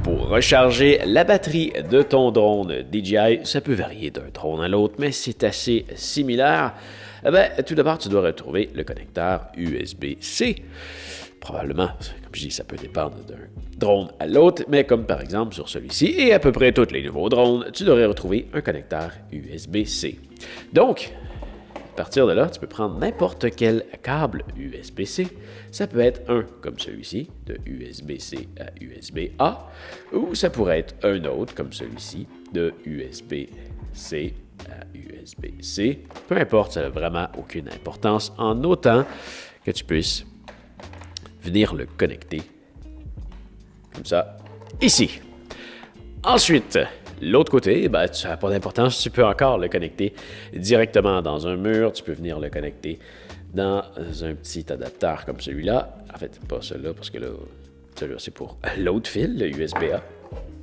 Pour recharger la batterie de ton drone DJI, ça peut varier d'un drone à l'autre, mais c'est assez similaire. Tout d'abord, tu dois retrouver le connecteur USB-C. Probablement, comme je dis, ça peut dépendre d'un drone à l'autre, mais comme par exemple sur celui-ci et à peu près tous les nouveaux drones, tu devrais retrouver un connecteur USB-C. Donc, à partir de là, tu peux prendre n'importe quel câble USB-C. Ça peut être un comme celui-ci, de USB-C à USB-A, ou ça pourrait être un autre comme celui-ci, de USB-C à USB-C. Peu importe, ça n'a vraiment aucune importance, en autant que tu puisses venir le connecter, comme ça, ici. Ensuite, l'autre côté, ça n'a pas d'importance, tu peux encore le connecter directement dans un mur, tu peux venir le connecter dans un petit adapteur comme celui-là. En fait, pas celui-là, parce que là, celui-là, c'est pour l'autre fil, le USB-A.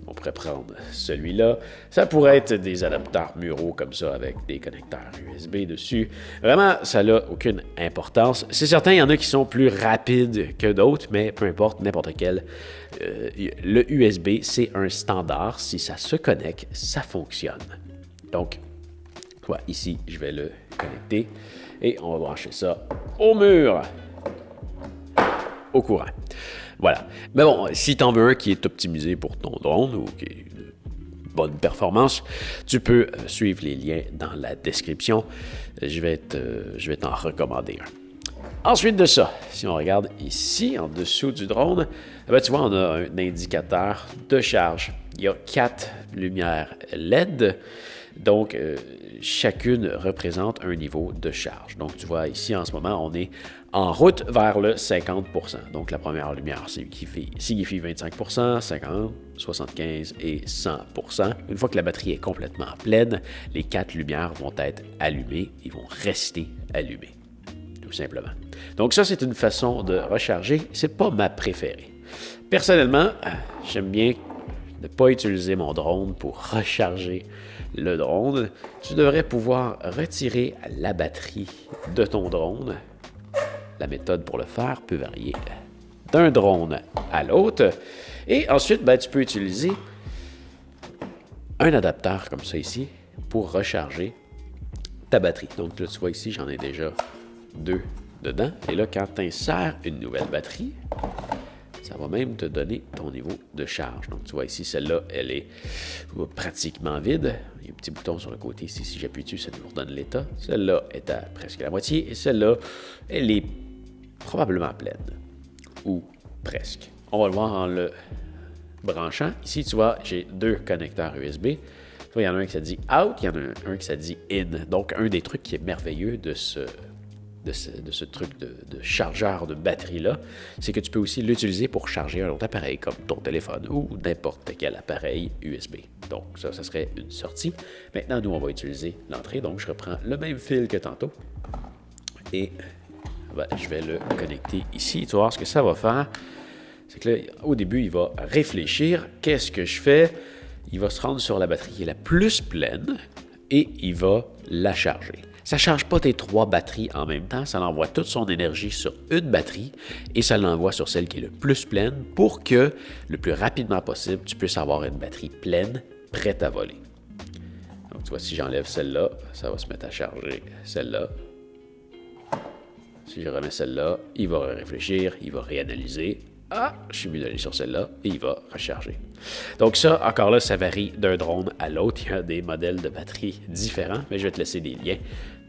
On pourrait prendre celui-là. Ça pourrait être des adapteurs muraux comme ça, avec des connecteurs USB dessus. Vraiment, ça n'a aucune importance. C'est certain, il y en a qui sont plus rapides que d'autres, mais peu importe, n'importe quel. Le USB, c'est un standard. Si ça se connecte, ça fonctionne. Donc, ici, je vais le connecter et on va brancher ça au mur, au courant. Voilà. Mais bon, si tu en veux un qui est optimisé pour ton drone ou qui est de bonne performance, tu peux suivre les liens dans la description. Je vais t'en recommander un. Ensuite de ça, si on regarde ici, en dessous du drone, tu vois, on a un indicateur de charge. Il y a 4 lumières LED. Donc, chacune représente un niveau de charge. Donc, tu vois, ici, en ce moment, on est en route vers le 50%. Donc, la première lumière signifie 25%, 50%, 75% et 100%. Une fois que la batterie est complètement pleine, les 4 lumières vont être allumées. Ils vont rester allumés, tout simplement. Donc, ça, c'est une façon de recharger. C'est pas ma préférée. Personnellement, j'aime bien ne pas utiliser mon drone pour recharger le drone. Tu devrais pouvoir retirer la batterie de ton drone. La méthode pour le faire peut varier d'un drone à l'autre. Et ensuite, tu peux utiliser un adapteur comme ça ici pour recharger ta batterie. Donc là, tu vois ici, j'en ai déjà 2 dedans. Et là, quand tu insères une nouvelle batterie, ça va même te donner ton niveau de charge. Donc, tu vois ici, celle-là, elle est pratiquement vide. Il y a un petit bouton sur le côté ici. Si j'appuie dessus, ça nous redonne l'état. Celle-là est à presque la moitié. Et celle-là, elle est probablement pleine. Ou presque. On va le voir en le branchant. Ici, tu vois, j'ai 2 connecteurs USB. Tu vois, il y en a un qui ça dit « out », il y en a un qui ça dit « in ». Donc, un des trucs qui est merveilleux de ce truc de chargeur de batterie-là, c'est que tu peux aussi l'utiliser pour charger un autre appareil, comme ton téléphone ou n'importe quel appareil USB. Donc, ça serait une sortie. Maintenant, nous, on va utiliser l'entrée. Donc, je reprends le même fil que tantôt. Et je vais le connecter ici. Tu vas voir ce que ça va faire. C'est que là, au début, il va réfléchir. Qu'est-ce que je fais? Il va se rendre sur la batterie qui est la plus pleine et il va la charger. Ça ne charge pas tes 3 batteries en même temps, ça envoie toute son énergie sur une batterie et ça l'envoie sur celle qui est le plus pleine pour que, le plus rapidement possible, tu puisses avoir une batterie pleine, prête à voler. Donc, tu vois, si j'enlève celle-là, ça va se mettre à charger celle-là. Si je remets celle-là, il va réfléchir, il va réanalyser. Ah, je suis mieux d'aller sur celle-là et il va recharger. Donc ça, encore là, ça varie d'un drone à l'autre. Il y a des modèles de batterie différents, mais je vais te laisser des liens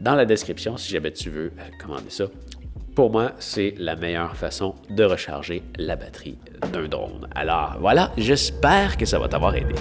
dans la description si jamais tu veux commander ça. Pour moi, c'est la meilleure façon de recharger la batterie d'un drone. Alors voilà, j'espère que ça va t'avoir aidé.